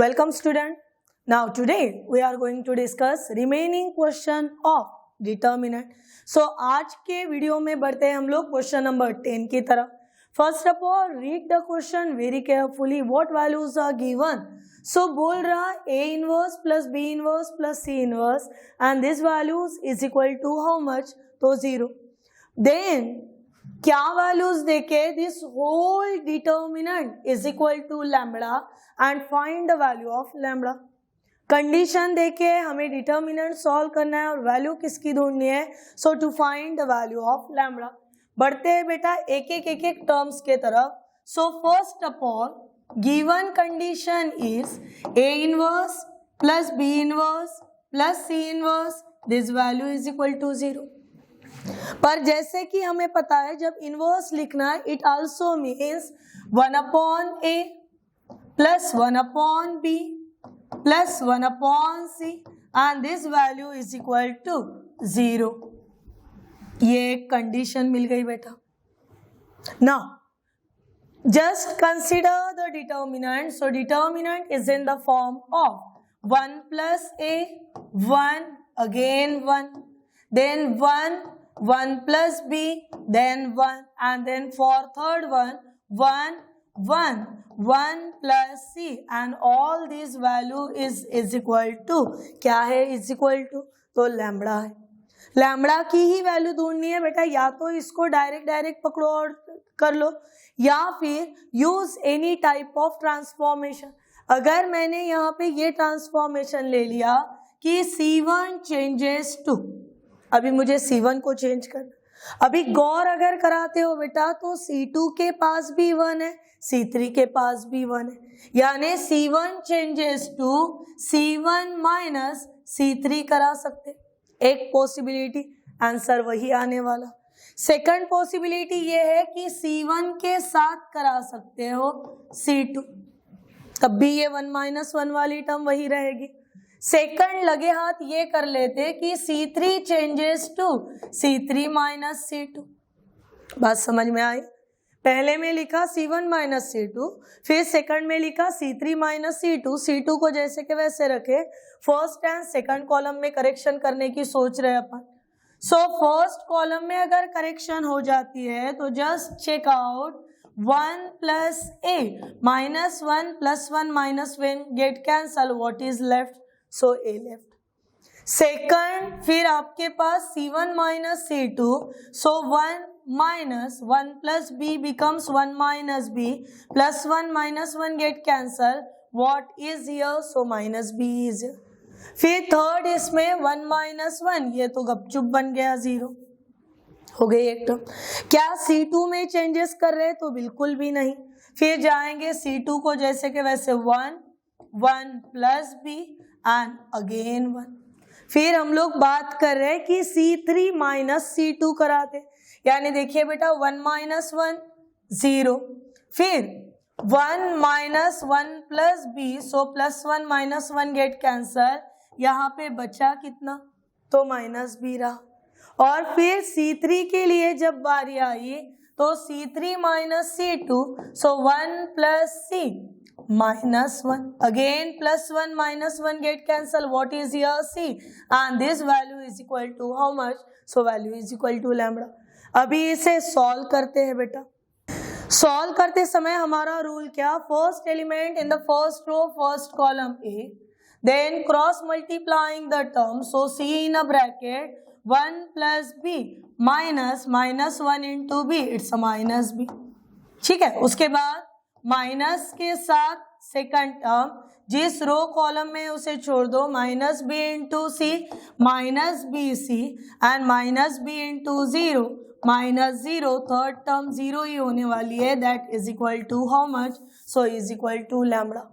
Welcome student. Now today we are going to discuss remaining question of determinant. So आज के video में बढ़ते हैं हम लोग क्वेश्चन नंबर 10 की तरफ. First of all read the question very carefully. What values are given? So बोल रहा A inverse plus B inverse plus C inverse and this values is equal to how much? तो 0. Then क्या values देके this whole determinant is equal to lambda and find the value of lambda. Condition देके हमें determinant solve करना है और value किसकी ढूंढनी है. So to find the value of lambda. बढ़ते हैं बेटा एक एक टर्म्स के तरफ. So first of all given condition is a inverse plus b inverse plus c inverse, this value is equal to 0. पर जैसे कि हमें पता है जब इनवर्स लिखना है it also means 1 upon A plus 1 upon B plus 1 upon C and this value is equal to 0. ये एक कंडीशन मिल गई बेटा. Now just consider the determinant. So determinant is in the form of 1 plus A 1 again 1 then 1 plus b then 1 and then for third one 1 plus c and all this value is equal to क्या है is equal to तो lambda है. Lambda की ही value ढूंढनी है बेटा. या तो इसको डायरेक्ट पकड़ो और कर लो या फिर use any type of transformation. अगर मैंने यहाँ पे ये ट्रांसफॉर्मेशन ले लिया कि C1 चेंजेस टू, अभी मुझे C1 को चेंज करना. अभी गौर अगर कराते हो बेटा तो C2 के पास भी 1 है, C3 के पास भी 1 है, यानी C1 changes to C1 minus C3 करा सकते. एक पॉसिबिलिटी, आंसर वही आने वाला. सेकंड पॉसिबिलिटी ये है कि C1 के साथ करा सकते हो C2, तब भी ये 1 माइनस 1 वाली टर्म वही रहेगी. सेकंड लगे हाथ ये कर लेते कि C3 changes to C3 minus C2. बात समझ में आई. पहले में लिखा C1 माइनस C2, फिर सेकंड में लिखा C3 माइनस C2. C2 को जैसे के वैसे रखे. फर्स्ट एंड सेकंड कॉलम में करेक्शन करने की सोच रहे अपन. सो फर्स्ट कॉलम में अगर करेक्शन हो जाती है तो just check out 1 plus A minus 1 plus 1 minus 1 get cancel. What is left? So A left. Second फिर आपके पास C1 minus C2, so 1 minus 1 plus B becomes 1 minus B plus 1 minus 1 get cancel. What is here? So minus B is. फिर third इसमें 1 minus 1, ये तो गपचुप बन गया 0 हो गई एक टर्म. क्या C2 में चेंजेस कर रहे? तो बिल्कुल भी नहीं. फिर जाएंगे C2 को जैसे के वैसे 1 प्लस बी एंड अगेन 1. फिर हम लोग बात कर रहे हैं कि C3 माइनस C2 कराते, यानी देखिए बेटा 1 माइनस 1 0, फिर 1 minus 1 plus B, so plus 1 minus 1 get cancel. यहाँ पे बचा कितना? तो माइनस बी रहा. और फिर C3 के लिए जब बारी आई तो C3 minus C2, so 1 plus C minus 1 again plus 1 minus 1 get cancel. What is here? C and this value is equal to how much? So value is equal to lambda. अभी इसे solve करते हैं बेटा. Solve करते समय हमारा rule क्या? First element in the first row first column A, then cross multiplying the term, so C in a bracket 1 plus B minus 1 into B, it's a minus B. ठीक है. उसके बाद माइनस के साथ सेकंड टर्म जिस row column में उसे छोड़ दो, minus b into c minus b C and minus b into 0 minus 0. Third term 0 ही होने वाली है. That is equal to how much? So is equal to lambda.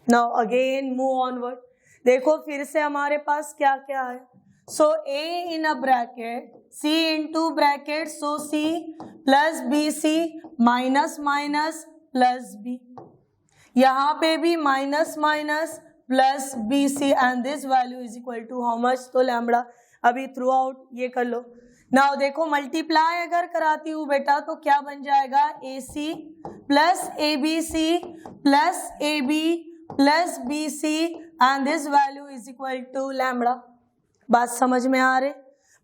Now again move onward. देखो फिर से हमारे पास क्या क्या है. So a in a bracket c into bracket, so c plus B c minus minus plus b. यहाँ पे भी minus minus plus B C and this value is equal to how much? तो लैम्बडा. अभी throughout ये कर लो. Now देखो multiply अगर कराती हूँ बेटा तो क्या बन जाएगा? AC plus ABC plus AB plus B C and this value is equal to lambda. बात समझ में आ रही?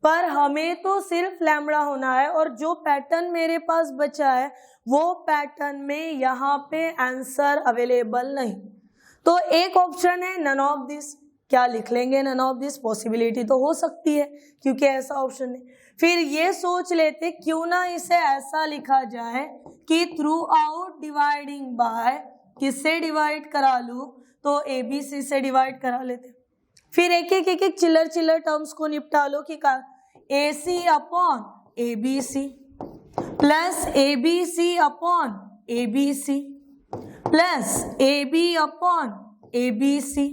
पर हमें तो सिर्फ लैम्बडा होना है और जो पैटर्न मेरे पास बचा है वो पैटर्न में यहाँ पे आंसर अवेलेबल नहीं। तो एक ऑप्शन है नन ऑफ दिस। क्या लिख लेंगे नन ऑफ दिस? पॉसिबिलिटी तो हो सकती है क्योंकि ऐसा ऑप्शन है। फिर ये सोच लेते क्यों ना इसे ऐसा लिखा जाए कि थ्रू आउट डिवाइडिंग बाय, किससे डिवाइड करा लूँ तो ए बी सी से डिवाइड करा लेते। फिर एक एक चिल्लर टर्म्स को निपटा लो कि a c upon a b c plus a b c upon a b c plus a b upon a b c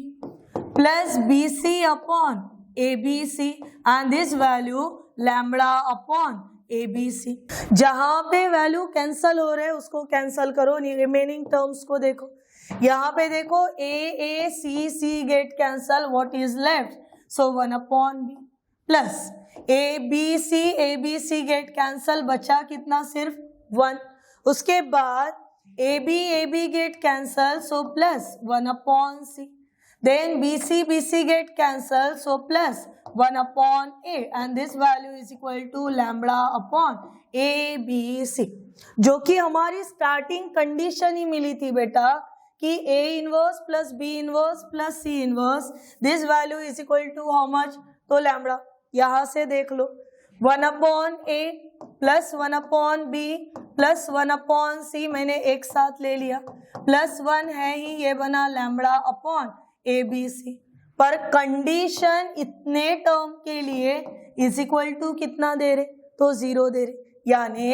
plus B c upon a b C and this value lambda upon a b c. जहां पे value cancel हो रहे हैं उसको cancel करो, remaining terms को देखो। यहाँ पे देखो a c get cancel, what is left? So 1 upon B plus a b c get cancel, बचा कितना? सिर्फ 1। उसके बाद a b get cancel, so plus 1 upon c. Then b c get cancel, so plus 1 upon a and this value is equal to lambda upon a b c, जो कि हमारी starting condition ही मिली थी बेटा कि A inverse plus B inverse plus C inverse, this value is equal to how much? तो lambda. यहाँ से देख लो 1 upon A plus 1 upon B plus 1 upon C मैंने एक साथ ले लिया, प्लस 1 है ही, ये बना लैम्बडा अपॉन ABC। पर कंडीशन इतने टर्म के लिए इज इक्वल टू कितना दे रहे? तो 0 दे रहे, यानी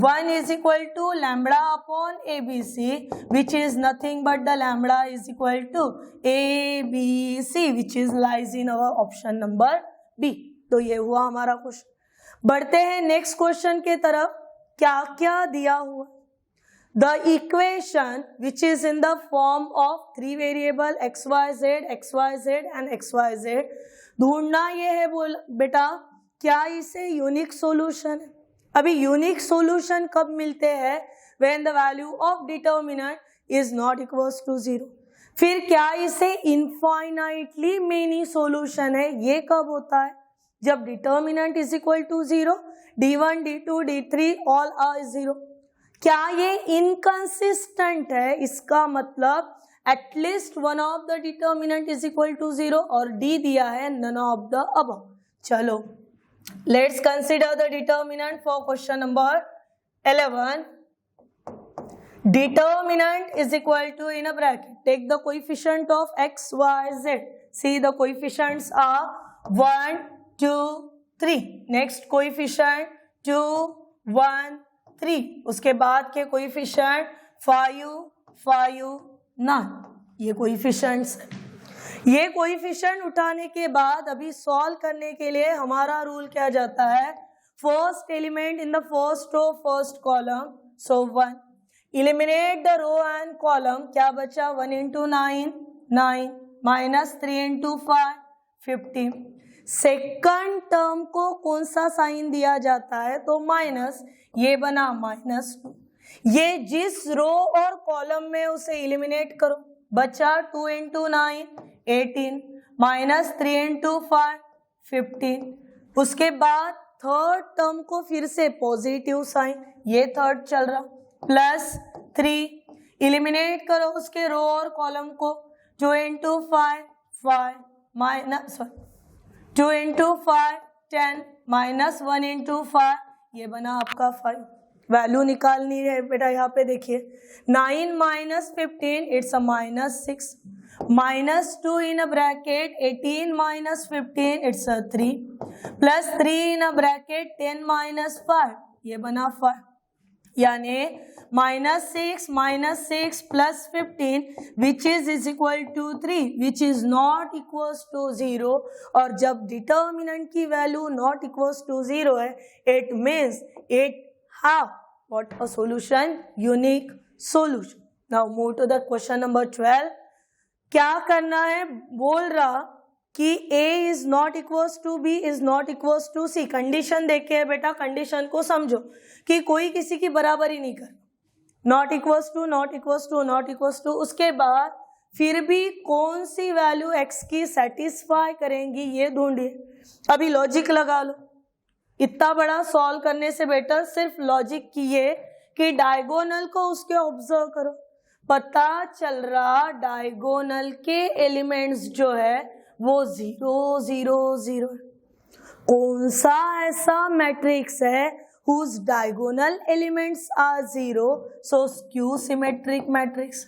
1 is equal to lambda upon ABC, which is nothing but the lambda is equal to ABC, which is lies in our option number B। तो ये हुआ हमारा क्वेश्चन। बढ़ते हैं नेक्स्ट क्वेश्चन के तरफ। क्या क्या दिया हुआ? The equation which is in the form of 3 variable xyz and xyz ढूंढना ये है बोल बेटा, क्या इसे यूनिक सॉल्यूशन है? अभी यूनिक सॉल्यूशन कब मिलते हैं? When the value of determinant is not equals to 0। फिर क्या इसे इनफाइनाइटली मेनी सॉल्यूशन है? ये कब होता है? जब determinant is equal to 0, d1 d2 d3 all are 0। क्या ये इनकंसिस्टेंट है? इसका मतलब at least one of the determinant is equal to 0 और डी दिया है नन ऑफ द अबव। चलो let's consider the determinant for question number 11. Determinant is equal to, in a bracket, take the coefficient of x, y, z. See the coefficients are 1, 2, 3. Next coefficient 2, 1, 3. उसके बाद के coefficient 5, 5, 9. ये coefficients है। ये coefficient उठाने के बाद अभी सॉल्व करने के लिए हमारा रूल क्या जाता है? First element in the first row first column, so 1। Eliminate the row and column, क्या बचा? 1 into 9 9 minus 3 into 5 15। Second term को कौन सा साइन दिया जाता है? तो माइनस, ये बना -2। ये जिस रो और कॉलम में उसे इलिमिनेट करो, बचा 2 into 9 18 माइनस 3 into 5 15। उसके बाद थर्ड टर्म को फिर से पॉजिटिव साइन, ये थर्ड चल रहा, प्लस 3 इलिमिनेट करो उसके रो और कॉलम को, 2 into 5 5 minus 2 into 5 10 minus 1 into 5, ये बना आपका 5। वैल्यू निकालनी है बेटा, यहाँ पे देखिए 9 minus 15 it's a -6, -2 in a bracket 18 minus 15 it's a 3, plus 3 in a bracket 10 minus 5, ये बना 5। यानी -6 plus 15 which is equal to 3, which is not equal to 0। और जब डिटर्मिनेंट की वैल्यू नॉट इक्वल टू 0 है, it means it have what? A solution, unique solution. Now move to the question number 12। क्या करना है? बोल रहा कि A is not equals to B is not equals to C। Condition देखे है बेटा, कंडीशन को समझो कि कोई किसी की बराबरी नहीं कर, not equals to not equals to not equals to. उसके बाद फिर भी कौन सी वैल्यू x की सेटिस्फाई करेंगी ये ढूंढिए। अभी लॉजिक लगा लो, इतना बड़ा सॉल्व करने से बेटर सिर्फ लॉजिक किए कि डायगोनल को उसके ऑब्जर्व करो, पता चल रहा डायगोनल के एलिमेंट्स जो है वो 0 0 0। कौन सा ऐसा मैट्रिक्स है whose diagonal elements are 0, so skew symmetric matrix।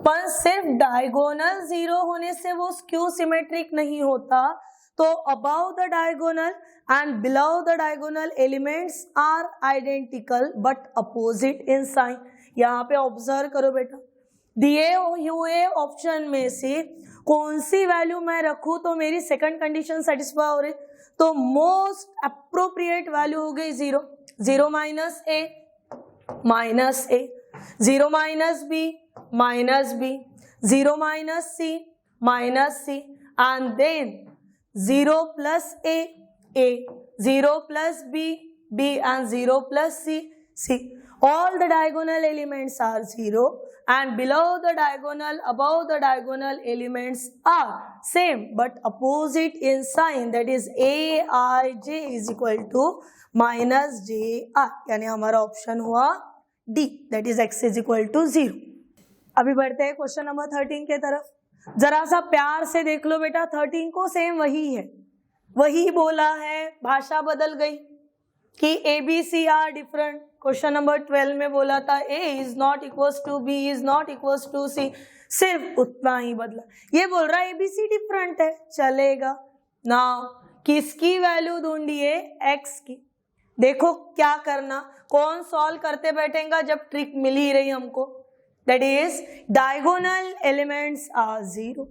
पर सिर्फ डायगोनल 0 होने से वो स्क्यू सिमेट्रिक नहीं होता, तो above the diagonal and below the diagonal elements are identical but opposite in sign। यहाँ पे ऑब्जर्व करो बेटा, दिए हुए ऑप्शन में से कौन सी वैल्यू मैं रखूं तो मेरी सेकंड कंडीशन सेटिस्फाई हो रही, तो मोस्ट अप्रोप्रिएट वैल्यू हो गई 0 0 minus A minus A, 0 minus B minus B, 0 minus C minus C, and then 0 plus A 0 plus B and 0 plus c। All the diagonal elements are 0 and below the diagonal, above the diagonal elements are same but opposite in sign, that is aij is equal to minus ji, यानी हमारा option हुआ D, that is x is equal to 0। अभी बढ़ते हैं question number 13 के तरफ। जरा सा प्यार से देख लो बेटा, 13 को सेम वही है, वही बोला है, भाषा बदल गई कि a b c are different. Question number 12 में बोला था a is not equals to b is not equals to c, सिर्फ उतना ही बदला। ये बोल रहा है ए बी सी डिफरेंट है, चलेगा ना। किसकी वैल्यू ढूंढिए, एक्स की। देखो क्या करना, कौन सॉल्व करते बैठेगा जब ट्रिक मिल ही रही हमको, that is diagonal elements are 0,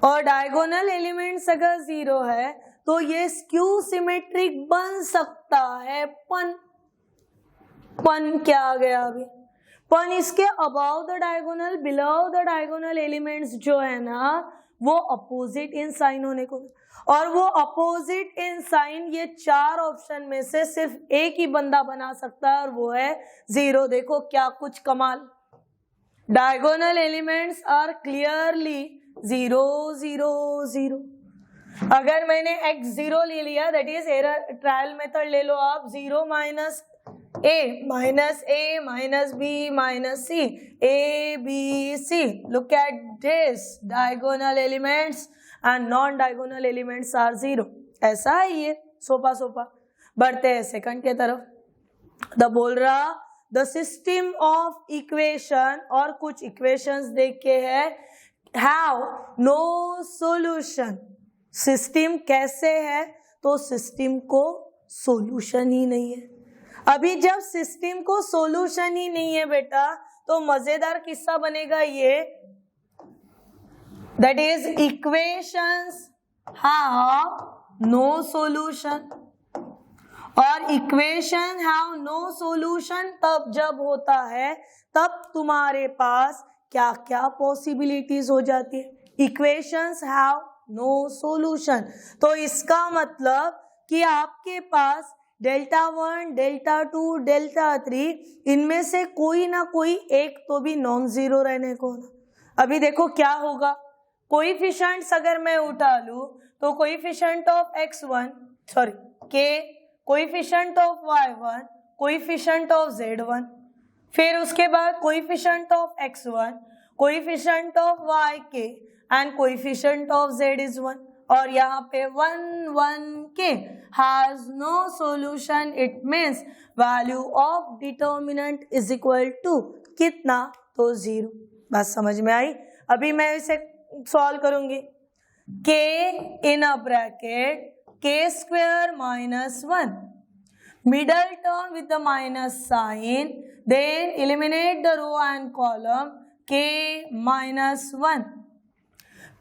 और डायगोनल एलिमेंट्स अगर 0 है तो ये स्क्यू सिमेट्रिक बन सकता है। पन क्या आ गया अभी, पन इसके about the diagonal below the diagonal elements जो है ना वो अपोजिट इन साइन होने को, और वो अपोजिट इन साइन ये 4 ऑप्शन में से सिर्फ एक ही बंदा बना सकता है और वो है 0। देखो क्या कुछ कमाल, डायगोनल एलिमेंट्स आर क्लियरली 0 0 0। अगर मैंने x0 ले लिया, that is error trial method ले लो आप, 0 minus a minus b minus c, a b c, look at this, diagonal elements and non diagonal elements are 0। ऐसा है ये, सोपा सोपा। बढ़ते हैं सेकंड के तरफ। द बोल रहा द सिस्टम ऑफ इक्वेशन, और कुछ इक्वेशंस देख के है, हैव नो सॉल्यूशन। सिस्टम कैसे है, तो सिस्टम को सॉल्यूशन ही नहीं है। अभी जब सिस्टम को सॉल्यूशन ही नहीं है बेटा, तो मजेदार किस्सा बनेगा ये, that is equations have no solution. और इक्वेशन हैव नो सॉल्यूशन तब जब होता है, तब तुम्हारे पास क्या क्या पॉसिबिलिटीज हो जाती है, इक्वेशंस हैव नो सॉल्यूशन। तो इसका मतलब कि आपके पास डेल्टा 1, डेल्टा 2, डेल्टा 3, इनमें से कोई ना कोई एक तो भी नॉन जीरो रहने को ना। अभी देखो क्या होगा, कोएफिशिएंट्स अगर मैं उठा लूं तो coefficient of x1 sorry k, coefficient of y1, coefficient of z1, फिर उसके बाद coefficient of x1, coefficient of yk and coefficient of z is 1, और यहाँ पे 1 1 k has no solution, it means value of determinant is equal to कितना, तो 0। बात समझ में आई। अभी मैं इसे सॉल्व करूंगी, k in a bracket k square minus 1, middle term with the minus sign, then eliminate the row and column k minus 1,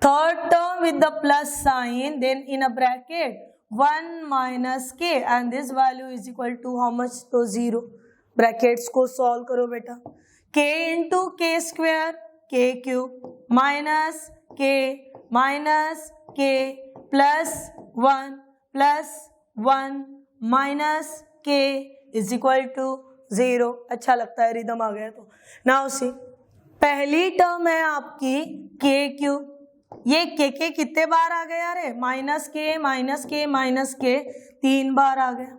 third term with the plus sign, then in a bracket 1 minus k, and this value is equal to how much, तो 0। Brackets को solve करो बेटा, k into k square k cube minus k plus 1 minus k is equal to 0। अच्छा लगता है, rhythm आ गया तो। Now see, पहली टर्म है आपकी के क्यूब, ये के कितने बार आ गया रे, माइनस के माइनस के माइनस के 3 बार आ गया,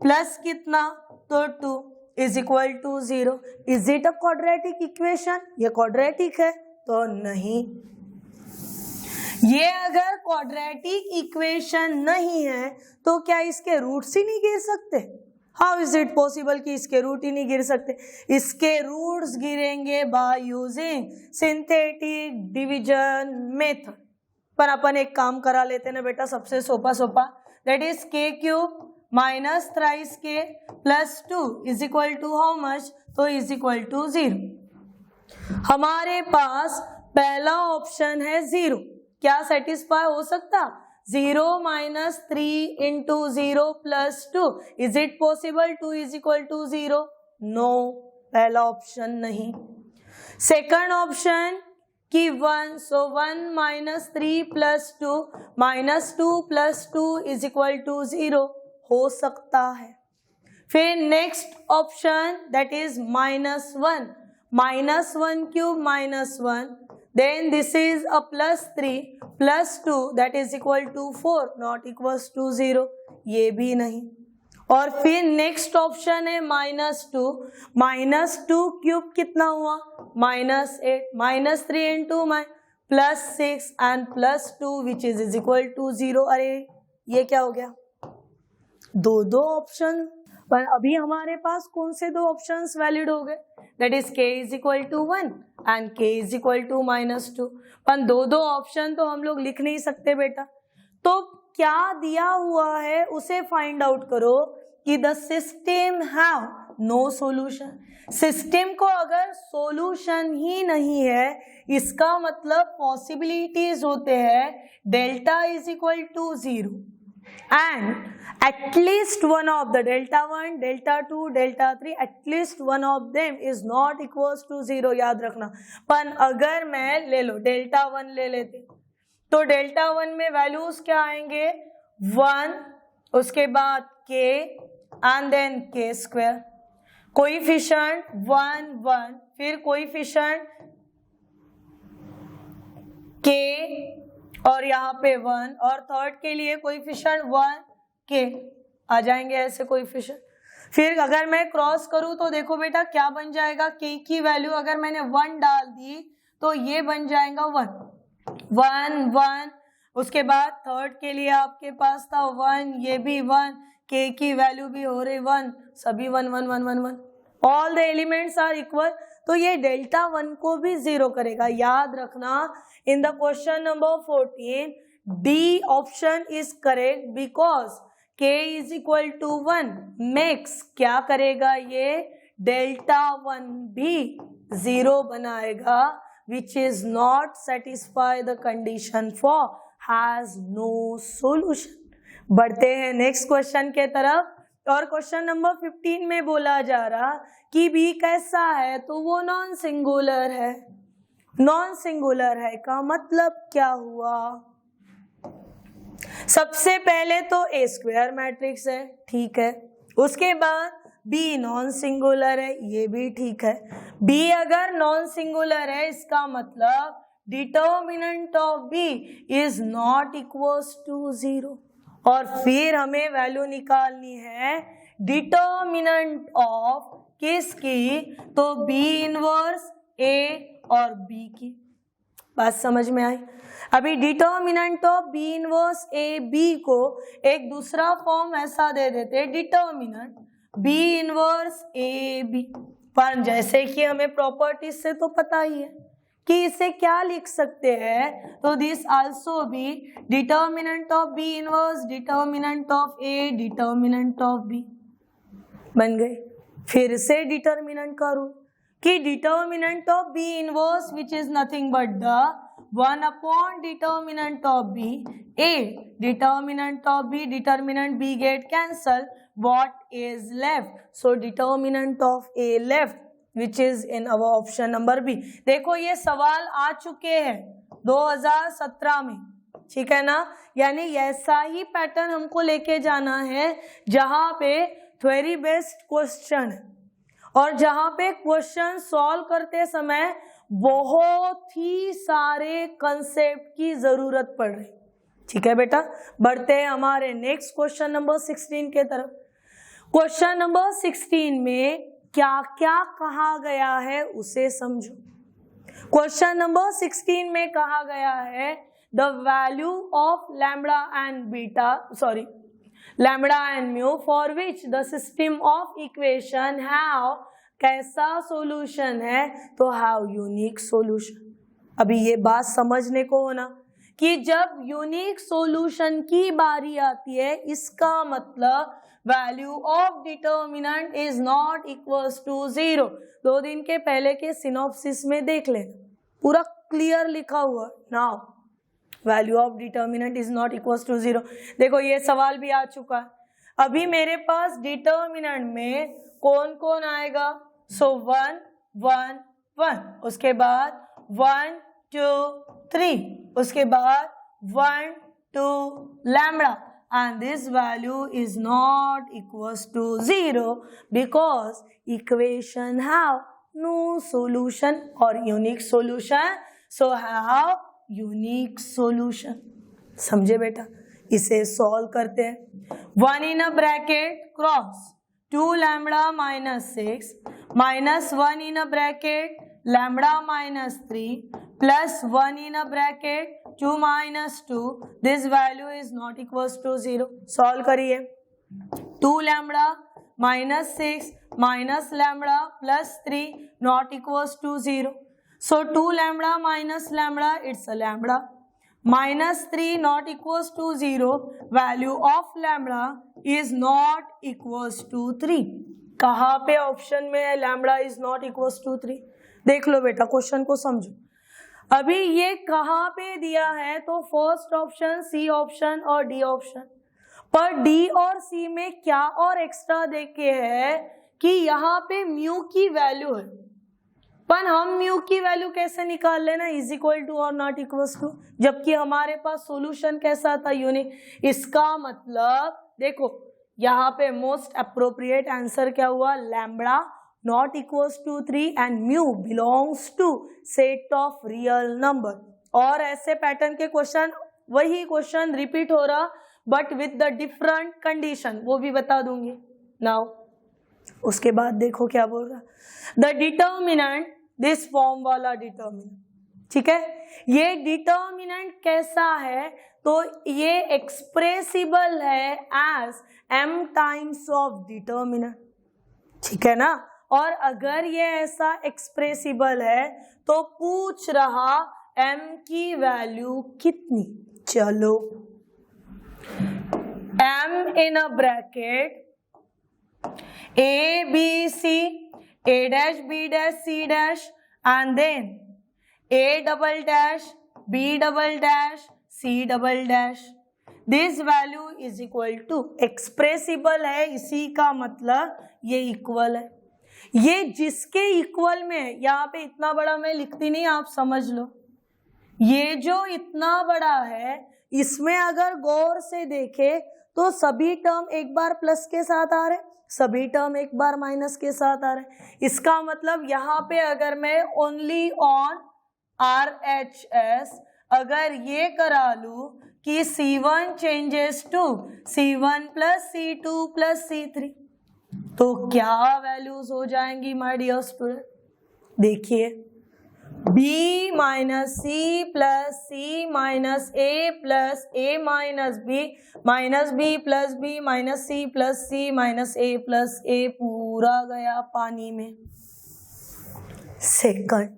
प्लस कितना तो 2 is equal to 0। Is it a quadratic equation? ये क्वाड्रेटिक है तो नहीं। ये अगर क्वाड्रेटिक इक्वेशन नहीं है तो क्या इसके रूट्स ही नहीं गिर सकते? हाउ इज इट पॉसिबल कि इसके रूट ही नहीं गिर सकते? इसके रूट्स गिरेंगे by using synthetic division method. पर अपन एक काम करा लेते ना बेटा, सबसे सोपा, that is K cube minus thrice K plus 2 is equal to how much, तो इज इक्वल टू 0। हमारे पास पहला ऑप्शन है 0, क्या सेटिस्फाई हो सकता? 0 minus 3 into 0 plus 2, is it possible 2 is equal to 0? No, पहला ऑप्शन नहीं। सेकंड ऑप्शन कि 1, so 1 minus 3 plus 2 minus 2 plus 2 is equal to 0, हो सकता है। फिर next option that is -1, -1 cube -1, then this is a +3 + 2 that is equal to 4 not equals to 0, ये भी नहीं। और फिर नेक्स्ट ऑप्शन है -2 क्यूब कितना हुआ, -8, -3 into +6 and +2 which is equal to 0। अरे ये क्या हो गया, दो ऑप्शन, पर अभी हमारे पास कौन से 2 ऑप्शंस वैलिड हो गए, that is k is equal to 1 and k is equal to -2। पर दो ऑप्शन तो हम लोग लिख नहीं सकते बेटा। तो क्या दिया हुआ है उसे फाइंड आउट करो कि the system have no solution. System को अगर सॉल्यूशन ही नहीं है, इसका मतलब पॉसिबिलिटीज होते हैं delta is equal to 0 and at least one of the delta 1, delta 2, delta 3, at least one of them is not equals to 0, याद रखना। पर अगर मैं ले लो डेल्टा 1 ले लेते तो डेल्टा 1 में वैल्यूज क्या आएंगे, 1, उसके बाद k and then k square, coefficient 1 1, फिर कोएफिशिएंट k और यहाँ पे 1, और थर्ड के लिए कोएफिशिएंट 1 के आ जाएंगे ऐसे कोएफिशिएंट। फिर अगर मैं क्रॉस करूँ तो देखो बेटा क्या बन जाएगा, k की वैल्यू अगर मैंने 1 डाल दी तो ये बन जाएगा 1 1, उसके बाद थर्ड के लिए आपके पास था 1, ये भी 1, k की वैल्यू भी हो रही 1, सभी 1 1 1 1 1, all the elements are equal, तो ये डेल्टा 1 को भी 0 करेगा। याद रखना in the question number 14 D option is correct because k is equal to 1 makes क्या करेगा, ये डेल्टा 1 भी 0 बनाएगा, which is not satisfy the condition for has no solution. बढ़ते हैं नेक्स्ट क्वेश्चन के तरफ, और क्वेश्चन नंबर 15 में बोला जा रहा कि b कैसा है, तो वो नॉन सिंगुलर है। नॉन सिंगुलर है का मतलब क्या हुआ, सबसे पहले तो a स्क्वायर मैट्रिक्स है, ठीक है, उसके बाद b नॉन सिंगुलर है, ये भी ठीक है। b अगर नॉन सिंगुलर है इसका मतलब determinant of b is not equals to 0, और फिर हमें वैल्यू निकालनी है डिटर्मिनेंट ऑफ किसकी, तो b इनवर्स a और b की। बात समझ में आई? अभी determinant of b inverse a b को एक दूसरा फॉर्म ऐसा दे देते determinant b inverse a b, पर जैसे कि हमें प्रॉपर्टीज से तो पता ही है कि इसे क्या लिख सकते हैं, तो this also be determinant of b inverse determinant of a determinant of b बन गए। फिर से डिटर्मिनेंट का रूल कि determinant of b inverse which is nothing but the 1 upon determinant of b, a determinant of b, determinant b get cancel, what is left, so determinant of a left which is in our option number B। देखो ये सवाल आ चुके हैं 2017 में, ठीक है ना, यानी ऐसा ही पैटर्न हमको लेके जाना है जहां पे थ्योरी बेस्ड क्वेश्चन है और जहां पे क्वेश्चन सॉल्व करते समय बहुत ही सारे कंसेप्ट की जरूरत पड़ रही। ठीक है बेटा, बढ़ते हैं हमारे नेक्स्ट क्वेश्चन नंबर 16 के तरफ। क्वेश्चन नंबर 16 में क्या क्या कहा गया है उसे समझो। क्वेश्चन नंबर 16 में कहा गया है the value of lambda and beta, sorry lambda and mu for which the system of equation have, कैसा सॉल्यूशन है, तो हैव यूनिक सॉल्यूशन। अभी ये बात समझने को होना कि जब यूनिक सॉल्यूशन की बारी आती है, इसका मतलब value of determinant is not equals to 0। 2 दिन के पहले के सिनॉप्सिस में देख लेना, पूरा क्लियर लिखा हुआ। Now value of determinant is not equals to 0। देखो ये सवाल भी आ चुका है। अभी मेरे पास डिटर्मिनेंट में कौन कौन आएगा, सो 1 1 1, उसके बाद 1 2 3, उसके बाद 1 2 lambda, and this value is not equals to 0 because equation have no solution or unique solution, so have unique solution। समझे बेटा, इसे सॉल्व करते हैं। 1 in a bracket cross 2 lambda minus 6 minus 1 in a bracket lambda minus 3 plus 1 in a bracket 2 minus 2, this value is not equals to 0। Solve करिए। 2 lambda minus 6 minus lambda plus 3 not equals to 0, so 2 lambda minus lambda, it's a lambda, minus 3 not equals to 0, value of lambda is not equals to 3। कहाँ पे option में है lambda is not equals to 3? देख लो बेटा, question को समझो। अभी ये कहाँ पे दिया है, तो फर्स्ट ऑप्शन, सी ऑप्शन और डी ऑप्शन। पर डी और सी में क्या और एक्स्ट्रा देखे है कि यहाँ पे म्यू की वैल्यू है, पर हम म्यू की वैल्यू कैसे निकाल लेना, इज इक्वल टू और नॉट इक्वल टू, जबकि हमारे पास सॉल्यूशन कैसा था, यूनिक। इसका मतलब देखो यहाँ पे मोस्ट अप्रोप्रिएट आंसर क्या हुआ, lambda not equals to 3 and mu belongs to set of real number। और ऐसे पैटर्न के क्वेश्चन, वही क्वेश्चन रिपीट हो रहा but with the different condition, वो भी बता दूंगी नाउ। उसके बाद देखो क्या बोल रहा, द डिटर्मिनेंट, दिस फॉर्म वाला डिटर्मिनेंट, ठीक है। ये डिटर्मिनेंट कैसा है, तो ये एक्सप्रेसिबल है as m times of determinant, ठीक है ना। और अगर ये ऐसा एक्सप्रेसिबल है तो पूछ रहा m की वैल्यू कितनी, चलो m in a bracket a b c, a dash b dash c dash and then a double dash b double dash c double dash, this value is equal to, expressible है, इसी का मतलब ये equal है। ये जिसके equal में, यहाँ पे इतना बड़ा मैं लिखती नहीं, आप समझ लो, ये जो इतना बड़ा है इसमें अगर गौर से देखे तो सभी टर्म एक बार प्लस के साथ आ रहे, सभी टर्म एक बार माइनस के साथ आ रहे। इसका मतलब यहाँ पे अगर मैं ओनली ऑन RHS अगर ये करा लूं कि C1 changes to C1 plus C2 plus C3, तो क्या वैल्यूज हो जाएंगी माय डियर स्टूडेंट, देखिए b minus c plus c minus a plus A minus B plus b minus c plus c minus a plus a, पूरा गया पानी में। Second,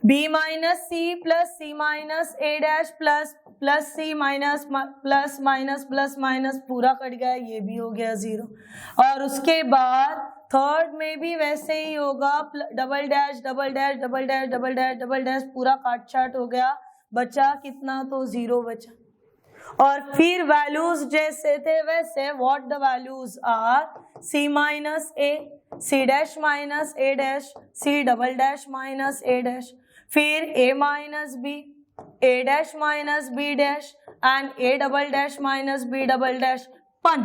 b minus C minus a dash plus c minus plus minus plus minus, पूरा cut गया, ये भी हो गया 0। और उसके बाद थर्ड में भी वैसे ही होगा, double dash double dash double dash double dash double dash, पूरा काट छाट हो गया, बचा कितना, तो 0 बचा। और फिर वैल्यूज जैसे थे वैसे, what the values are, c minus a, c dash minus a dash, c double dash minus a dash, फिर a minus b, a dash minus b dash and a double dash minus b double dash, पन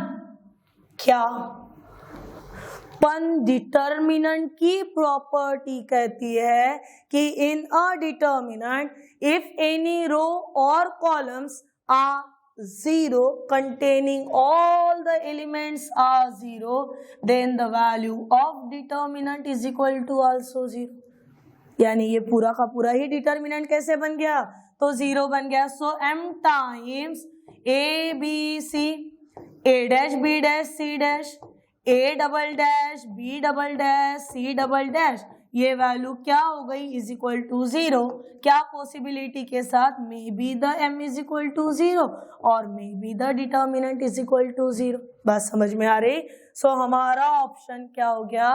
क्या अपन determinant की property कहती है कि in a determinant if any row और columns are zero containing all the elements are zero then the value of determinant is equal to also zero. यानी ये पूरा का पूरा ही डिटर्मिनेंट कैसे बन गया, तो जीरो बन गया. So m times a b c a dash b dash c dash a double dash b double dash c double dash, ये वैल्यू क्या हो गई, इज इक्वल टू जीरो. क्या पॉसिबिलिटी के साथ, may be the m is equal to zero और may be the determinant is equal to zero. बात समझ में आ रही. सो हमारा ऑप्शन क्या हो गया,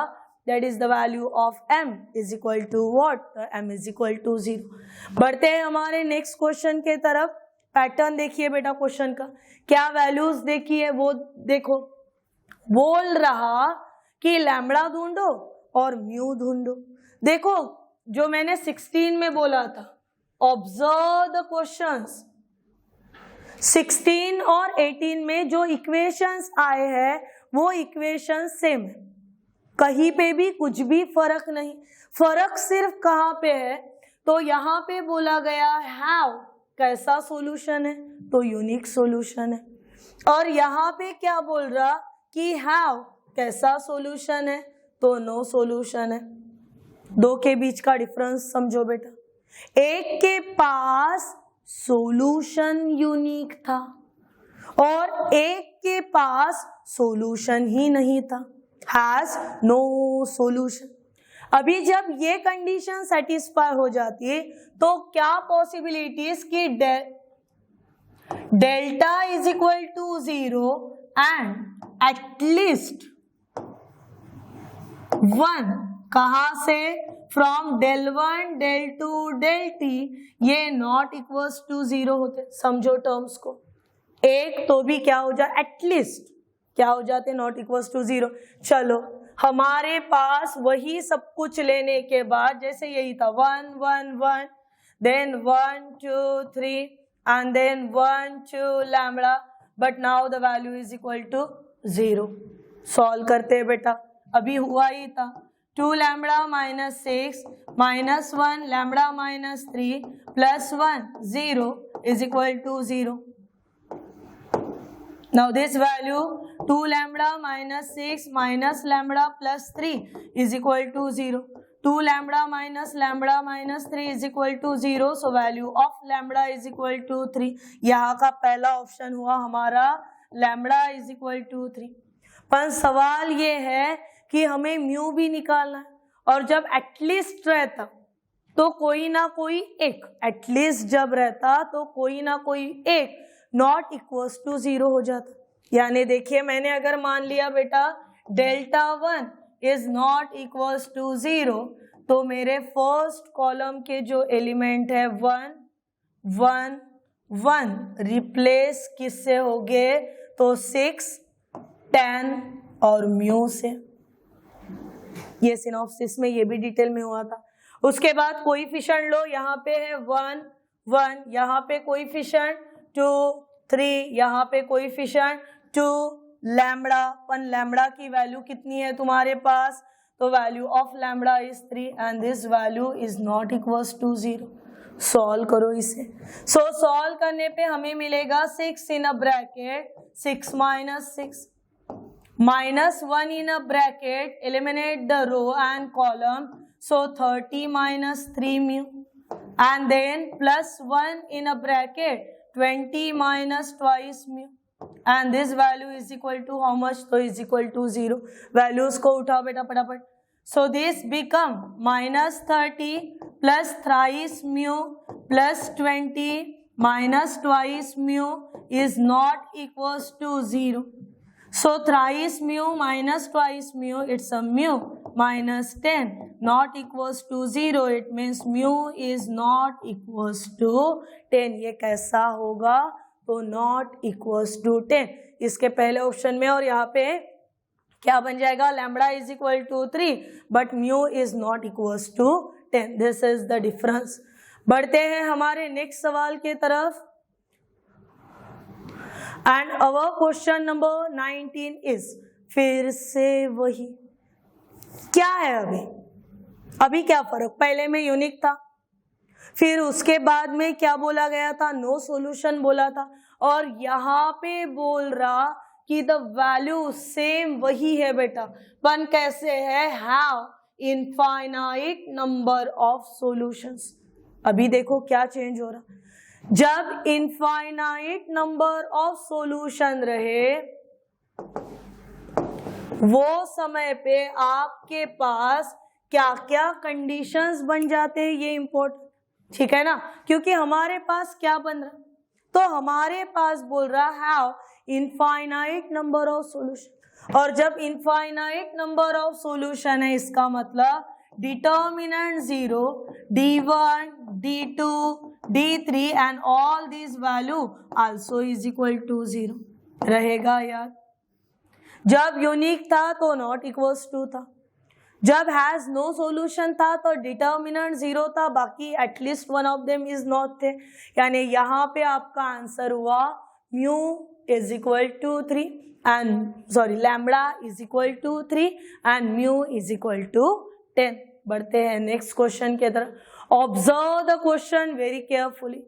that is the value of m is equal to what, m is equal to zero. बढ़ते हैं हमारे नेक्स्ट क्वेश्चन के तरफ. पैटर्न देखिए बेटा क्वेश्चन का, क्या वैल्यूज देखिए वो देखो. बोल रहा कि लैम्बडा ढूंढो और म्यू ढूंढो. देखो जो मैंने 16 में बोला था, ऑब्जर्व द क्वेश्चंस. 16 और 18 में जो इक्वेशंस आए हैं वो इक्वेशंस सेम है, कहीं पे भी कुछ भी फर्क नहीं. फर्क सिर्फ कहाँ पे है, तो यहाँ पे बोला गया हैव कैसा सॉल्यूशन है, तो यूनिक सॉल्यूशन है. और यहाँ पे क्या बोल रहा कि हैव कैसा सॉल्यूशन है, तो नो सॉल्यूशन है. दो के बीच का डिफरेंस समझो बेटा. एक के पास सॉल्यूशन यूनिक था और एक के पास सॉल्यूशन ही नहीं था, हैज नो सॉल्यूशन. अभी जब ये कंडीशन सेटिस्फाई हो जाती है तो क्या पॉसिबिलिटीज की delta is equal to zero and at least one, कहां से, from del one del two del T, ये नॉट इक्वल्स टू जीरो होते. समझो टर्म्स को, एक तो भी क्या हो जाए, एटलीस्ट क्या हो जाते, नॉट इक्वल्स टू जीरो. चलो हमारे पास वही सब कुछ लेने के बाद जैसे यही था 1 1 1 then 1 2 3 and then 1 2 lambda, but now the value is equal to zero. Solve करते हैं बेटा. अभी हुआ ही था 2 lambda minus 6 minus 1 lambda minus 3 plus 1 0 is equal to 0. Now this value 2 lambda minus 6 minus lambda plus 3 is equal to 0. 2 lambda minus 3 is equal to 0. So value of lambda is equal to 3. यहाँ का पहला option हुआ हमारा lambda is equal to 3. पर सवाल ये है कि हमें म्यू भी निकालना है और जब एटलीस्ट रहता तो कोई ना कोई एक, एटलीस्ट जब रहता तो कोई ना कोई एक नॉट इक्वल्स टू जीरो हो जाता. यानी देखिए मैंने अगर मान लिया बेटा delta 1 is not equals to zero, तो मेरे फर्स्ट कॉलम के जो एलिमेंट है 1 1 1 रिप्लेस किससे हो गए, तो 6 10 और म्यू से. ये सिनॉप्सिस में ये भी डिटेल में हुआ था. उसके बाद कोएफिशिएंट लो, यहाँ पे है 1 1, यहाँ पे कोएफिशिएंट 2 3, यहाँ पे कोएफिशिएंट 2 लैम्बडा. 1 लैम्बडा की वैल्यू कितनी है तुम्हारे पास, तो value of lambda is 3 and this value is not equals to 0. Solve करो इसे. सो सॉल्व करने पे हमें मिलेगा 6 in a bracket 6 minus 6 minus 1 in a bracket, eliminate the row and column, so 30 minus 3 mu, and then plus 1 in a bracket 20 minus twice mu, and this value is equal to how much, so is equal to 0. values को उठाओ बेटा फटाफट. so this become minus 30 plus thrice mu plus 20 minus twice mu is not equals to 0. So thrice mu minus twice mu, it's a mu minus 10 not equals to 0. It means mu is not equals to 10. ये कैसा होगा, तो not equals to 10. इसके पहले option में और यहाँ पे क्या बन जाएगा, lambda is equal to 3 but mu is not equals to 10. This is the difference. बढ़ते हैं हमारे नेक्स्ट सवाल के तरफ. And our question number 19 is, फिर से वही क्या है अभी क्या फर्क, पहले में यूनिक था, फिर उसके बाद में क्या बोला गया था, नो सॉल्यूशन बोला था, और यहाँ पे बोल रहा कि द वैल्यू सेम वही है बेटा, पर कैसे है, have infinite number of solutions. अभी देखो क्या चेंज हो रहा, जब इनफाइनाइट नंबर ऑफ सॉल्यूशन रहे वो समय पे आपके पास क्या क्या कंडीशंस बन जाते हैं, ये इंपॉर्टेंट, ठीक है ना, क्योंकि हमारे पास क्या बन रहा, तो हमारे पास बोल रहा have infinite number of solution, और जब इनफाइनाइट नंबर ऑफ सॉल्यूशन है इसका मतलब determinant 0, d1, d2, d3 and all this value also is equal to 0 रहेगा यार। जब यूनिक था तो नॉट इक्वल्स टू था, जब हैज नो सॉल्यूशन था तो डिटर्मिनेंट 0 था, बाकी at least one of them is not थे, यानी यहाँ पे आपका आंसर हुआ mu is equal to 3 and sorry lambda is equal to 3 and mu is equal to 10। बढ़ते हैं नेक्स्ट क्वेश्चन की तरफ। Observe the question very carefully.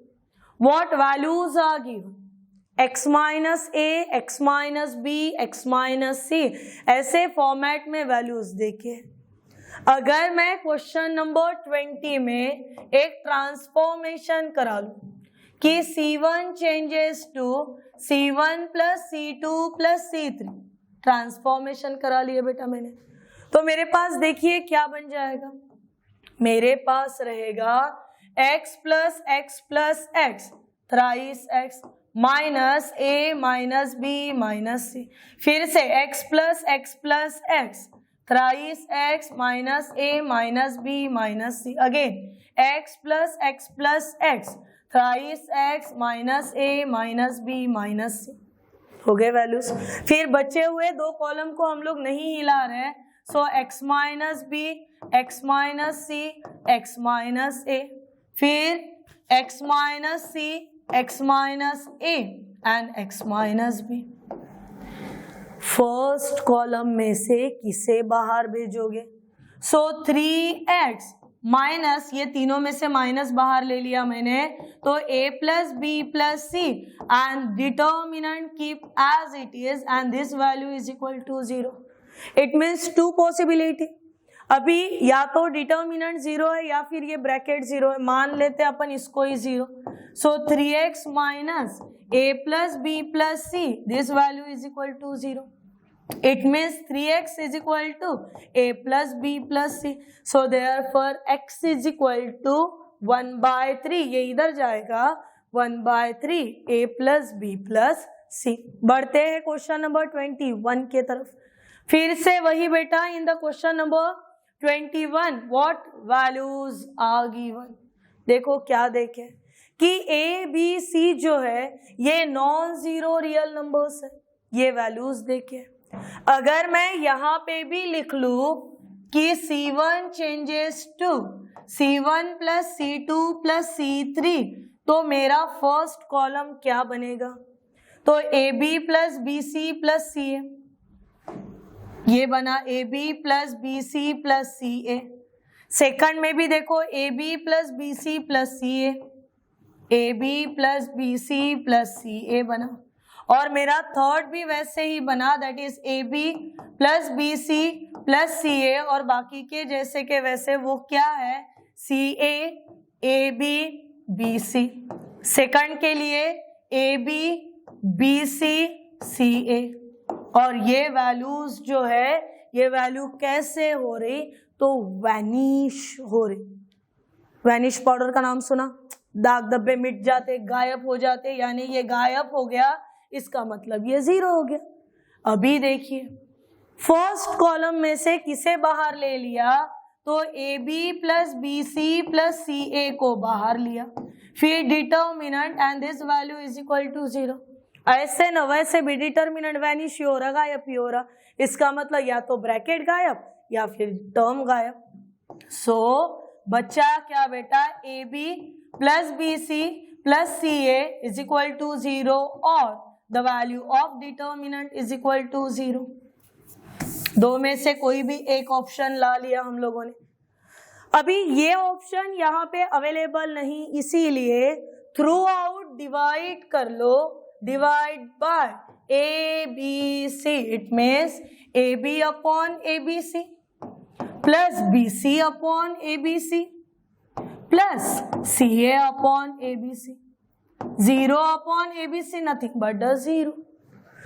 What values are given, x minus a, x minus b, x minus c, ऐसे format में values देखिए। अगर मैं question number 20 में एक ट्रांसफॉर्मेशन करा लूं कि C1 changes to C1 plus C2 plus C3, transformation करा लिया बेटा मैंने, तो मेरे पास देखिए क्या बन जाएगा, मेरे पास रहेगा x plus x thrice x minus a minus b minus c, फिर से x plus x thrice x minus a minus b minus c, again x plus x thrice x minus a minus b minus c, हो गए values. फिर बचे हुए दो column को हम लोग नहीं हिला रहे हैं, सो x minus b, x minus c, x minus a, फिर x minus c, x minus a and x minus b। First column में से किसे बाहर भेजोगे, सो 3x माइनस, ये तीनों में से माइनस बाहर ले लिया मैंने, तो a plus b plus c and determinant keep as it is and this value is equal to 0। It means two possibility, अभी या तो डिटर्मिनेंट 0 है या फिर ये ब्रैकेट 0 है, मान लेते अपन इसको ही 0, so 3x minus a plus b plus c, this value is equal to 0। It means 3x is equal to a plus b plus c, so therefore x is equal to 1/3, ये इधर जाएगा 1/3 a plus b plus c. बढ़ते हैं question number 21 के तरफ। फिर से वही बेटा, in the question number 21 what values are given. देखो क्या देखें कि a b c जो है ये नॉन जीरो रियल नंबर्स है, ये वैल्यूज देखे। अगर मैं यहाँ पे भी लिख लूं कि C1 changes to C1 plus C2 plus C3, तो मेरा फर्स्ट कॉलम क्या बनेगा, तो AB plus BC plus CA, ये बना AB plus BC plus CA। Second में भी देखो AB plus BC plus CA, AB plus BC plus CA बना, और मेरा थर्ड भी वैसे ही बना, that is AB plus BC plus CA, और बाकी के जैसे के वैसे वो क्या है CA AB BC। सेकंड के लिए AB BC CA, और ये वैल्यूज जो है ये वैल्यू कैसे हो रही, तो वैनिश हो रही। वैनिश पाउडर का नाम सुना, दाग धब्बे मिट जाते, गायब हो जाते, यानी ये गायब हो गया, इसका मतलब ये 0 हो गया। अभी देखिए फर्स्ट कॉलम में से किसे बाहर ले लिया, तो AB plus BC plus CA को बाहर लिया, फिर determinant and this value is equal to 0। ऐसे न वैसे भी डिटर्मिनेंट वैनिश ही हो रहा, गायब ही हो रहा, इसका मतलब या तो ब्रैकेट गायब या फिर टर्म गायब। सो बच्चा क्या बेटा, AB plus BC plus CA is equal to 0 और the value of determinant is equal to 0। दो में से कोई भी एक ऑप्शन ला लिया हम लोगों ने। अभी ये ऑप्शन यहाँ पे अवेलेबल नहीं, इसीलिए थ्रू आउट डिवाइड कर लो, divide by a b c, it means a b upon a b c plus B c upon a b c plus c a upon a b c, 0 upon a b c nothing but the 0।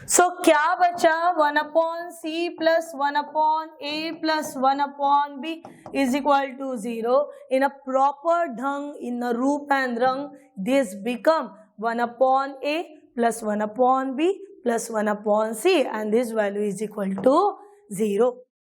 So क्या बचा, 1 upon c plus 1 upon A plus 1 upon b is equal to 0। In a proper ढंग, in a रूप and रंग, this become 1 upon A plus 1 upon B plus 1 upon C and this value is equal to 0।